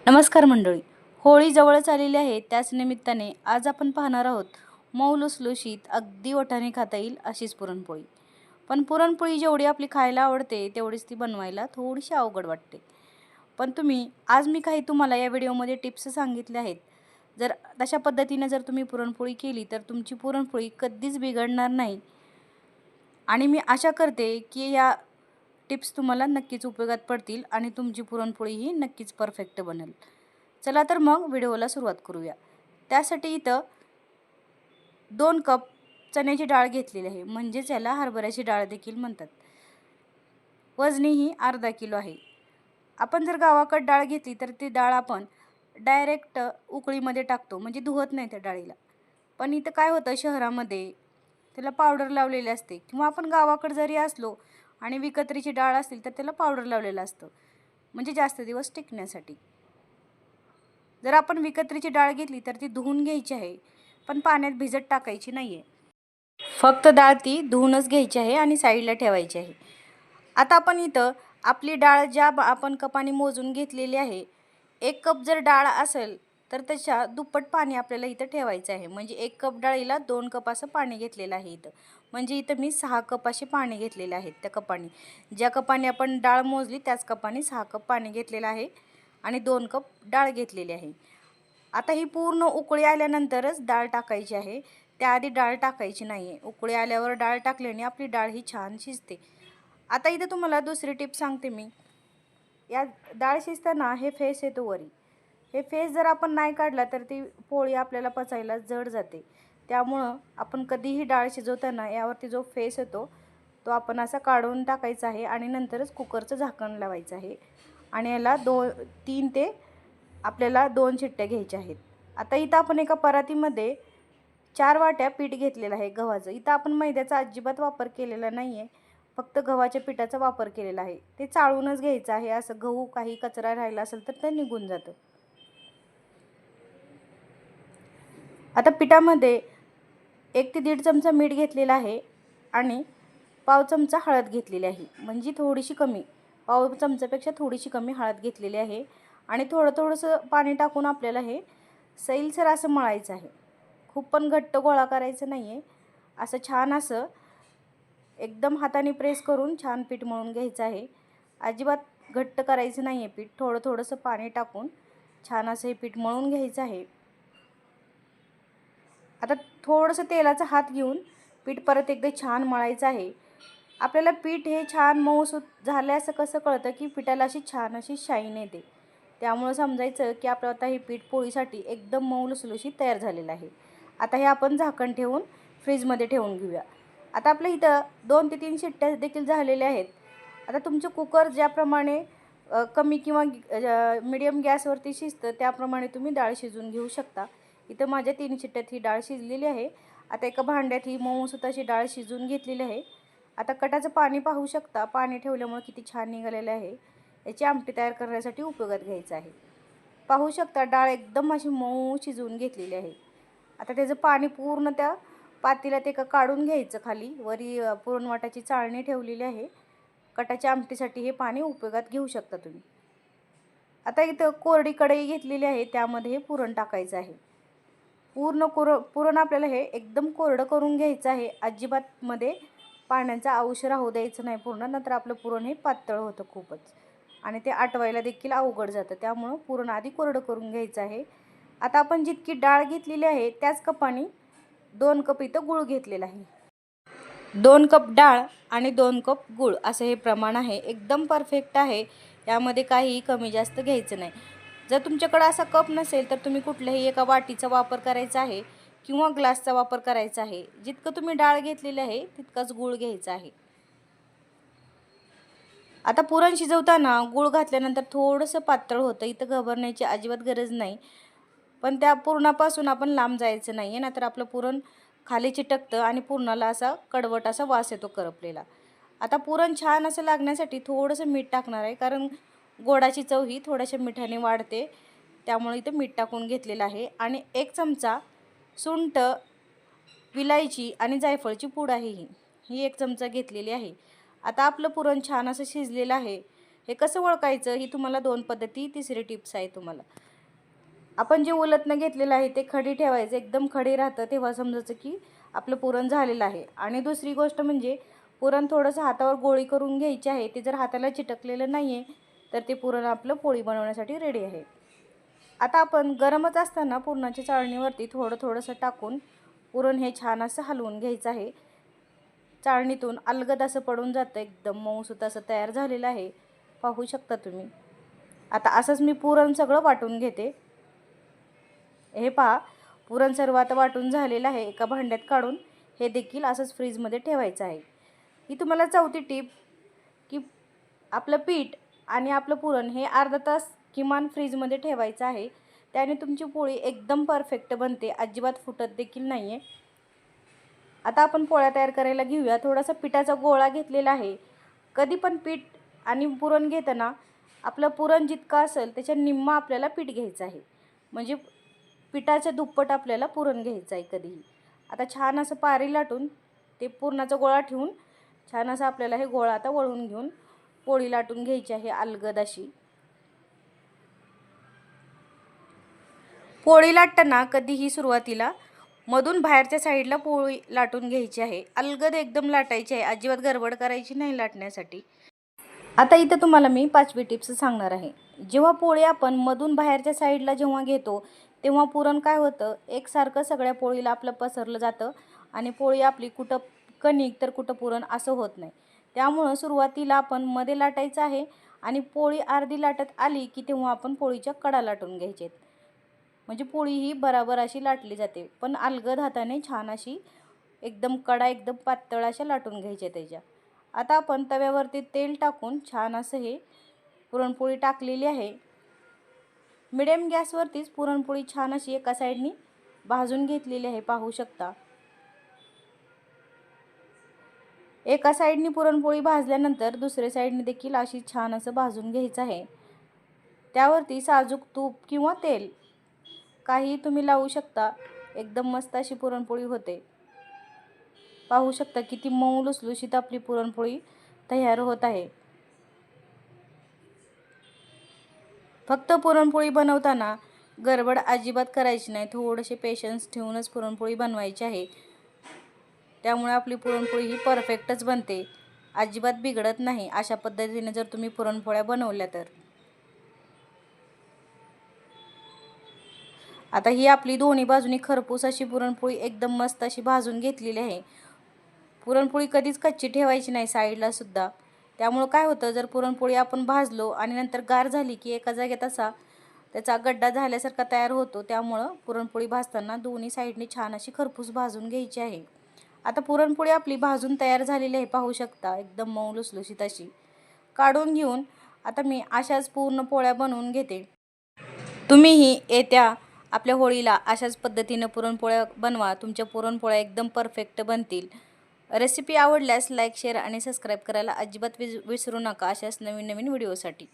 नमस्कार मंडळी. होळी जवळच आलेली आहे. त्याच निमित्ताने आज आपण पाहणार आहोत मऊ लुसलुशीत अगदी ओठाने खाता येईल अशीच पुरणपोळी. पण पुरणपोळी जेवढी आपली खायला आवडते तेवढीच ती बनवायला थोडीशी अवघड वाटते. पण आज मी काही तुम्हाला या व्हिडिओमध्ये टिप्स सांगितल्या आहेत. जर तशा पद्धतीने जर तुम्ही पुरणपोळी केली तर तुमची पुरणपोळी कधीच बिघडणार नाही. आणि मी आशा करते की या टिप्स तुम्हाला नक्कीच उपयोगात पडतील आणि तुमची पुरणपोळी ही नक्कीच परफेक्ट बनेल. चला तर मग व्हिडिओला सुरुवात करूया. त्यासाठी इथं 2 कप चण्याची डाळ घेतलेली आहे, म्हणजेच याला हरभऱ्याची डाळ देखील म्हणतात. वजनी ही अर्धा किलो आहे. आपण जर गावाकडे डाळ घेतली तर ती डाळ आपण डायरेक्ट उकळीमध्ये टाकतो, म्हणजे धुवत नाही त्या डाळीला. पण इथं काय होतं, शहरामध्ये त्याला पावडर लावलेली असते, किंवा आपण गावाकडे जरी असलो आणि विकत्रीची डाळ असतील तर त्याला पावडर लावलेलं असतं, म्हणजे जास्त दिवस टिकण्यासाठी. जर आपण विकत्रीची डाळ घेतली तर ती धुवून घ्यायची आहे, पण पाण्यात भिजत टाकायची नाही आहे. फक्त डाळ ती धुवूनच घ्यायची आहे आणि साईडला ठेवायची आहे. आता आपण इथं आपली डाळ आपण कपाने मोजून घेतलेली आहे. 1 कप जर डाळ असेल तर त्याच्या दुप्पट पाणी आपल्याला इथं ठेवायचं आहे. म्हणजे 1 कप डाळीला 2 कप असं पाणी घेतलेलं आहे इथं. म्हणजे इथं मी 6 कप असे पाणी घेतलेले आहेत त्या कपाने. ज्या कपाने आपण डाळ मोजली त्याच कपाने 6 कप पाणी घेतलेलं आहे आणि 2 कप डाळ घेतलेली आहे. आता ही पूर्ण उकळी आल्यानंतरच डाळ टाकायची आहे. त्याआधी डाळ टाकायची नाही आहे. उकळी आल्यावर डाळ टाकल्याने आपली डाळ ही छान शिजते. आता इथं तुम्हाला दुसरी टिप सांगते मी. या डाळ शिजताना हे फेस येतो वरी. हे फेस जर आपण नाही काढला तर ती पोळी आपल्याला पचायला जड जाते. त्यामुळं आपण कधीही डाळ शिजवताना यावरती जो फेस येतो तो आपण असा काढून टाकायचा आहे आणि नंतरच कुकरचं झाकण लावायचं आहे. आणि याला 3 ते आपल्याला 2 शिट्ट्या घ्यायच्या आहेत. आता इथं आपण एका परातीमध्ये 4 वाट्या पीठ घेतलेलं आहे गव्हाचं. इथं आपण मैद्याचा अजिबात वापर केलेला नाही आहे. फक्त गव्हाच्या पिठाचा वापर केलेला आहे. ते चाळूनच घ्यायचं आहे. असं गहू काही कचरा राहिला असेल तर ते निघून जातं. आता पिठामध्ये 1 ते 1.5 चमचा मीठ घेतलेला आहे आणि पाव चमचा हळद घेतलेली आहे. म्हणजे थोडीशी कमी, पाव चमच्यापेक्षा थोडीशी कमी हळद घेतलेली आहे. आणि थोडंसं पाणी टाकून आपल्याला हे सैलसर असं मळायचं आहे. खूप पण घट्ट गोळा करायचं नाही आहे. असं छान असं एकदम हाताने प्रेस करून छान पीठ मळून घ्यायचं आहे. अजिबात घट्ट करायचं नाही आहे पीठ. थोडंसं पाणी टाकून छान असं हे पीठ मळून घ्यायचं आहे. आता थोडंसं तेलाचा हात घेऊन पीठ परत एकदा छान मळायचं आहे. आपल्याला पीठ हे छान मऊसूत झालं असं कसं कळतं, की पिठाला अशी छान अशी शाईन येते. त्यामुळं समजायचं की आपलं आता हे पीठ पोळीसाठी एकदम मऊ लुसलुशीत तयार झालेलं आहे. आता हे आपण झाकण ठेवून फ्रीजमध्ये ठेवून घेऊया. आता आपल्या इथं 2 ते 3 शिट्ट्या देखील झालेल्या आहेत. आता तुमचं कुकर ज्याप्रमाणे कमी किंवा मीडियम गॅसवरती शिजतं त्याप्रमाणे तुम्ही डाळ शिजवून घेऊ शकता. इथं माझ्या 3 शिट्ट्यात ही डाळ शिजलेली आहे. आता एका भांड्यात ही मऊसूत अशी डाळ शिजवून घेतलेली आहे. आता कटाचं पाणी पाहू शकता. पाणी ठेवल्यामुळे किती छान निघालेलं आहे. याची आमटी तयार करण्यासाठी उपयोगात घ्यायचं आहे. पाहू शकता डाळ एकदम अशी मऊ शिजवून घेतलेली आहे. आता त्याचं पाणी पूर्ण त्या पातेल्यात एका काढून घ्यायचं खाली. वरी पुरणवाटाची चाळणी ठेवलेली आहे. कटाच्या आमटीसाठी हे पाणी उपयोगात घेऊ शकता तुम्ही. आता इथं कोरडी कढई घेतलेली आहे. त्यामध्ये हे पुरण टाकायचं आहे. पूर्ण पुरण आपल्याला हे एकदम कोरडं करून घ्यायचं आहे. अजिबात मध्ये पाण्याचा अंश राहू द्यायचं नाही पूर्ण, नंतर आपलं पुरण हे पातळ होतं खूपच आणि ते आटवायला देखील अवघड जातं. त्यामुळं पुरण आधी कोरडं करून घ्यायचं आहे. आता आपण जितकी डाळ घेतलेली आहे त्याच कपाने 2 कप इथं गूळ घेतलेला आहे. 2 कप डाळ आणि 2 कप गूळ असं हे प्रमाण आहे. एकदम परफेक्ट आहे. यामध्ये काहीही कमी जास्त घ्यायचं नाही. जर तुमच्याकडे असा कप नसेल तर तुम्ही कुठल्याही एका वाटीचा वापर करायचा आहे किंवा ग्लासचा वापर करायचा आहे. जितकं तुम्ही डाळ घेतलेली आहे तितकाच गूळ घ्यायचा आहे. आता पुरण शिजवताना गूळ घातल्यानंतर थोडंसं पातळ होतं. इथं घाबरण्याची अजिबात गरज नाही. पण त्या पुरणापासून आपण लांब जायचं नाही आहे, नाहीतर आपलं पुरण खाली चिटकतं आणि पुरणाला असा कडवट असा वास येतो करपलेला. आता पुरण छान असं लागण्यासाठी थोडंसं मीठ टाकणार आहे, कारण गोडाची चव ही थोड्याशा मिठाने वाढते. त्यामुळे इथं मीठ टाकून घेतलेलं आहे आणि 1 चमचा सुंठ, विलायची आणि जायफळची पूड आहे ही 1 चमचा घेतलेली आहे. आता आपलं पुरण छान असं शिजलेलं आहे. हे कसं ओळखायचं ही तुम्हाला 2 पद्धती, तिसरी टिप्स आहे तुम्हाला. आपण जे उलथनं घेतलेलं आहे ते खडी ठेवायचं, एकदम खडी राहतं तेव्हा समजायचं की आपलं पुरण झालेलं आहे. आणि दुसरी गोष्ट म्हणजे पुरण थोडंसं हातावर गोळी करून घ्यायची आहे. ते जर हाताला चिटकलेलं नाही आहे तर ते पुरण आपलं पोळी बनवण्यासाठी रेडी आहे. आता आपण गरमच असताना पुरणाच्या चाळणीवरती थोडंसं टाकून पुरण हे छान असं हलवून घ्यायचं आहे. चाळणीतून अलगद असं पडून जातं, एकदम मऊसूत असं तयार झालेलं आहे, पाहू शकता तुम्ही. आता असंच मी पुरण सगळं वाटून घेते. हे पहा, पुरण सर्व आता वाटून झालेलं आहे. एका भांड्यात काढून हे देखील असंच फ्रीजमध्ये ठेवायचं आहे. ही तुम्हाला चौथी टीप की आपलं पीठ आणि आपलं पुरण हे अर्धा तास किमान फ्रीजमध्ये ठेवायचं आहे. त्याने तुमची पोळी एकदम परफेक्ट बनते, अजिबात फुटत देखील नाही आहे. आता आपण पोळ्या तयार करायला घेऊया. थोडासा पिठाचा गोळा घेतलेला आहे. कधी पण पीठ आणि पुरण घेताना आपलं पुरण जितकं असेल त्याच्या निम्मा आपल्याला पीठ घ्यायचं आहे. म्हणजे पिठाच्या दुप्पट आपल्याला पुरण घ्यायचं आहे कधीही. आता छान असं पारी लाटून ते पुरणाचा गोळा ठेवून छान असं आपल्याला हे गोळा आता वळून घेऊन पोळी लाटून घ्यायची आहे अलगद अशी. पोळी लाटताना कधीही सुरुवातीला मधून बाहेरच्या साईडला पोळी लाटून घ्यायची आहे. अलगद एकदम लाटायची आहे, अजिबात गडबड करायची नाही लाटण्यासाठी. आता इथं तुम्हाला मी 5वी टिप्स सांगणार आहे. जेव्हा पोळी आपण मधून बाहेरच्या साईडला जेव्हा घेतो तेव्हा पुरण काय होतं, एकसारखं सगळ्या पोळीला आपलं पसरलं जातं आणि पोळी आपली कुठं कणिक तर कुठं पुरण असं होत नाही. त्यामुळं सुरुवातीला आपण मध्ये लाटायचं आहे आणि पोळी अर्धी लाटत आली की तेव्हा आपण पोळीच्या कडा लाटून घ्यायचे आहेत. म्हणजे पोळी ही बराबर अशी लाटली जाते, पण अलगद हाताने छान अशी एकदम कडा एकदम पातळ अशा लाटून घ्यायच्या त्याच्या. आता आपण तव्यावरती तेल टाकून छान असं हे पुरणपोळी टाकलेली आहे. मिडियम गॅसवरतीच पुरणपोळी छान अशी एका साईडनी भाजून घेतलेली आहे, पाहू शकता. एका साईडनी पुरणपोळी भाजल्यानंतर दुसऱ्या साईडनी देखील अशी छान असं भाजून घ्यायचं आहे. त्यावरती साजूक तूप किंवा तेल काही तुम्ही लावू शकता. एकदम मस्त अशी पुरणपोळी होते. पाहू शकता किती मऊ लुसलुशीत आपली पुरणपोळी तयार होत आहे. फक्त पुरणपोळी बनवताना गडबड अजिबात करायची नाही, थोडेसे पेशन्स ठेवूनच पुरणपोळी बनवायची आहे. त्यामुळे आपली पुरणपोळी ही परफेक्टच बनते, अजिबात बिघडत नाही अशा पद्धतीने जर तुम्ही पुरणपोळ्या बनवल्या तर. आता ही आपली दोन्ही बाजूनी खरपूस अशी पुरणपोळी एकदम मस्त अशी भाजून घेतलेली आहे. पुरणपोळी कधीच कच्ची ठेवायची नाही साईडला सुद्धा. त्यामुळं काय होतं, जर पुरणपोळी आपण भाजलो आणि नंतर गार झाली की एका जागेत असा त्याचा गड्डा झाल्यासारखा तयार होतो. त्यामुळं पुरणपोळी भाजताना दोन्ही साईडनी छान अशी खरपूस भाजून घ्यायची आहे. आता पुरणपोळी आपली भाजून तयार झालेली आहे, पाहू शकता एकदम मऊ लुसलुशीत अशी. काढून घेऊन आता मी अशाच पूर्ण पोळ्या बनवून घेते. तुम्हीही येत्या आपल्या होळीला अशाच पद्धतीनं पुरणपोळ्या बनवा. तुमच्या पुरणपोळ्या एकदम परफेक्ट बनतील. रेसिपी आवडल्यास लाईक, शेअर आणि सबस्क्राईब करायला अजिबात विसरू नका अशाच नवीन नवीन व्हिडिओसाठी.